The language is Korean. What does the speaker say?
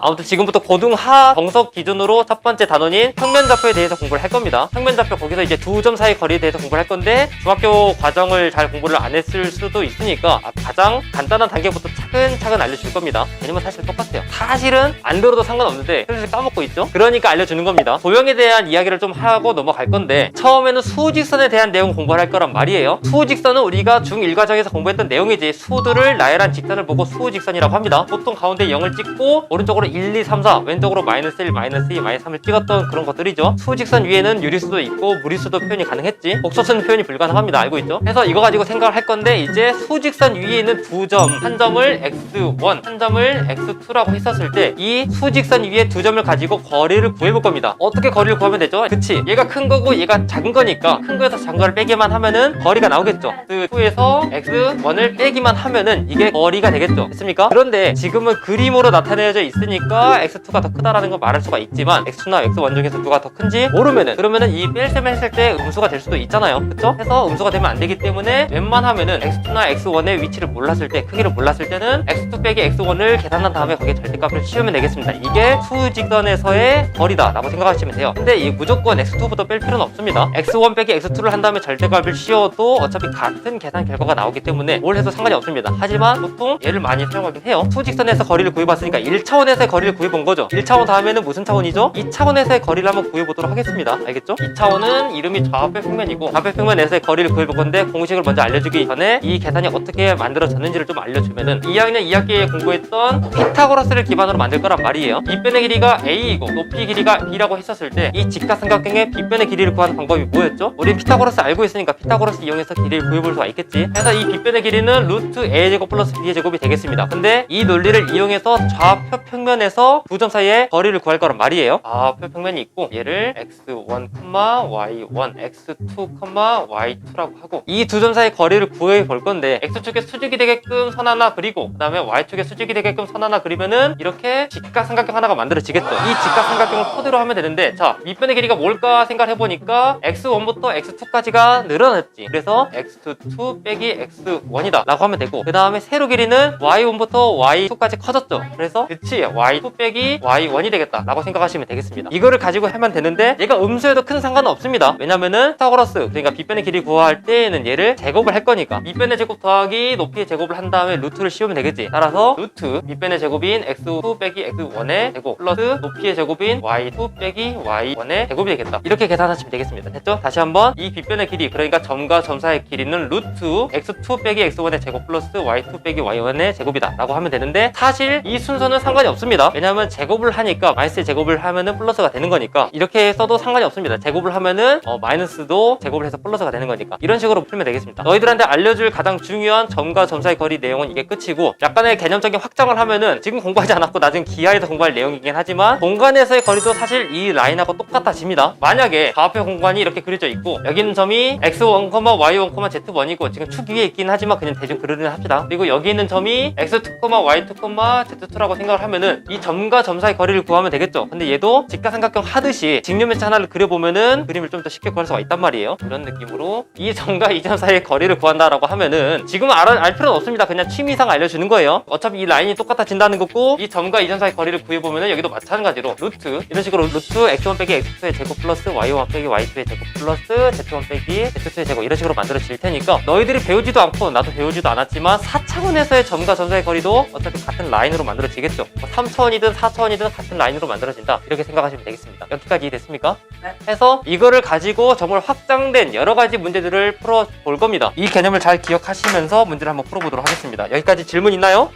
아무튼 지금부터 고등하 정석 기준으로 첫 번째 단원인 평면좌표에 대해서 공부를 할 겁니다. 평면좌표 거기서 이제 두 점 사이 거리에 대해서 공부를 할 건데 중학교 과정을 잘 공부를 안 했을 수도 있으니까 가장 간단한 단계부터 차근차근 알려줄 겁니다. 개념은 사실 똑같아요. 사실은 안 들어도 상관없는데 사실 까먹고 있죠? 그러니까 알려주는 겁니다. 도형에 대한 이야기를 좀 하고 넘어갈 건데 처음에는 수직선에 대한 내용 공부를 할 거란 말이에요. 수직선은 우리가 중1 과정에서 공부했던 내용이지 수들을 나열한 직선을 보고 수직선이라고 합니다. 보통 가운데 0을 찍고 오른쪽으로 1, 2, 3, 4 왼쪽으로 마이너스 1, 마이너스 2, 마이너스 3을 찍었던 그런 것들이죠. 수직선 위에는 유리수도 있고 무리수도 표현이 가능했지. 곡선은 표현이 불가능합니다. 알고 있죠? 그래서 이거 가지고 생각을 할 건데 이제 수직선 위에 있는 두 점, 한 점을 x1, 한 점을 x2라고 했었을 때 이 수직선 위에 두 점을 가지고 거리를 구해볼 겁니다. 어떻게 거리를 구하면 되죠? 그치? 얘가 큰 거고 얘가 작은 거니까 큰 거에서 작은 거를 빼기만 하면은 거리가 나오겠죠. x2에서 x1을 빼기만 하면은 이게 거리가 되겠죠. 됐습니까? 그런데 지금은 그림으로 나타내져 있으니까 x2가 더 크다라는 걸 말할 수가 있지만 x2나 x1 중에서 누가 더 큰지 모르면은 그러면은 이 뺄셈을 했을 때 음수가 될 수도 있잖아요. 그쵸? 해서 음수가 되면 안 되기 때문에 웬만하면은 x2나 x1의 위치를 몰랐을 때 크기를 몰랐을 때는 x2 빼기 x1을 계산한 다음에 거기에 절대값을 씌우면 되겠습니다. 이게 수직선에서의 거리다 라고 생각하시면 돼요. 근데 이 무조건 x2부터 뺄 필요는 없습니다. x1 빼기 x2를 한 다음에 절대값을 씌워도 어차피 같은 계산 결과가 나오기 때문에 뭘 해도 상관이 없습니다. 하지만 보통 얘를 많이 사용하긴 해요. 수직선에서 거리를 구해봤으니까 1차원에서의 거리를 구해본 거죠. 1차원 다음에는 무슨 차원이죠? 2차원에서의 거리를 한번 구해보도록 하겠습니다. 알겠죠? 2차원은 이름이 좌표 평면이고 좌표 평면에서의 거리를 구해볼 건데 공식을 먼저 알려주기 전에 이 계산이 어떻게 만들어졌는지를 좀 알려주면은 2학년 2학기에 공부했던 피타고라스를 기반으로 만들 거란 말이에요. 빗변의 길이가 a이고 높이 길이가 b라고 했었을 때 이 직각삼각형의 빗변의 길이를 구하는 방법이 뭐였죠? 우리 피타고라스 알고 있으니까 피타고라스 이용해서 길이를 구해볼 수가 있겠지. 그래서 이 빗변의 길이는 루트 a제곱 플러스 b의 제곱이 되겠습니다. 근데 이 논리를 이용해서 좌표 평면에서 두 점 사이의 거리를 구할 거란 말이에요. 좌표 평면이 있고 얘를 x1, y1, x2, y2라고 하고 이 두 점 사이의 거리를 구해 볼 건데 x축에 수직이 되게끔 선 하나 그리고 그 다음에 y축에 수직이 되게끔 선 하나 그리면은 이렇게 직각삼각형 하나가 만들어지겠죠. 이 직각삼각형을 토대로 하면 되는데 자 밑변의 길이가 뭘까 생각을 해보니까 x1부터 x2까지가 늘어났지. 그래서 x2 빼기 x1이다 라고 하면 되고 그 다음에 세로 길이는 y1부터 y2까지 커졌죠. 그래서 그치 y2 빼기 y1이 되겠다 라고 생각하시면 되겠습니다. 이거를 가지고 하면 되는데 얘가 음수에도 큰 상관은 없습니다. 왜냐면은 피타고라스 그러니까 빗변의 길이 구할 때에는 얘를 제곱을 할 거니까 밑변의 제곱 더하기 높이의 제곱을 한 다음에 루트를 씌우면 되겠지. 따라서 루트 밑변의 제곱인 x2 빼기 x1의 제곱 플러스 높이의 제곱인 y2 빼기 y1의 제곱이 되겠다. 이렇게 계산하시면 되겠습니다. 됐죠? 다시 한번 이 빗변의 길이 그러니까 점과 점 사이의 길이는 루트 x2 빼기 x1의 제곱 플러스 y2 빼기 y1의 제곱이다 라고 하면 되는데 사실 이 순서는 상관이 없습니다. 왜냐하면 제곱을 하니까 마이너스 제곱을 하면은 플러스가 되는 거니까 이렇게 써도 상관이 없습니다. 제곱을 하면은 마이너스도 제곱을 해서 플러스가 되는 거니까 이런 식으로 풀면 되겠습니다. 너희들한테 알려줄 가장 중요한 점과 점 사이 거리 내용은 이게 끝이고 약간의 개념적인 확장을 하면은 지금 공부하지 않았고 나중에 기하에서 공부할 내용이긴 하지만 공간에서의 거리도 사실 이 라인하고 똑같아집니다. 만약에 좌표 공간이 이렇게 그려져 있고 여기 있는 점이 x1, y1, z1이고 지금 축 위에 있긴 하지만 그냥 대충 그리는 합시다. 그리고 여기 있는 점이 x2, y2, z2라고 생각을 하면은 이 점과 점 사이 거리를 구하면 되겠죠. 근데 얘도 직각삼각형 하듯이 직면면체 하나를 그려보면은 그림을 좀 더 쉽게 구할 수가 있단 말이에요. 이런 느낌으로 이 점과 이 점 사이의 거리를 구한다라고 하면은 지금은 알 필요는 없습니다. 그냥 취미상 알려주는 거예요. 어차피 이 라인이 똑같아진다는 거고 이 점과 이 점 사이 거리를 구해보면은 여기도 마찬가지로 루트 이런 식으로 루트 x1 빼기 x2의 제곱 플러스 y1 빼기 y2의 제곱 플러스 z1 빼기 z2의 제곱 이런 식으로 만들어질 테니까 너희들이 배우지도 않고 나도 배우지도 않았지만 4차원에서의 점과 점 사이의 거리도 어차피 같은 라인으로 만들어지겠죠. 3차원이든 4차원이든 같은 라인으로 만들어진다. 이렇게 생각하시면 되겠습니다. 여기까지 이해됐습니까? 네. 해서 이거를 가지고 정말 확장된 여러 가지 문제들을 풀어볼 겁니다. 이 개념을 잘 기억하시면서 문제를 한번 풀어보도록 하겠습니다. 여기까지 질문 있나요?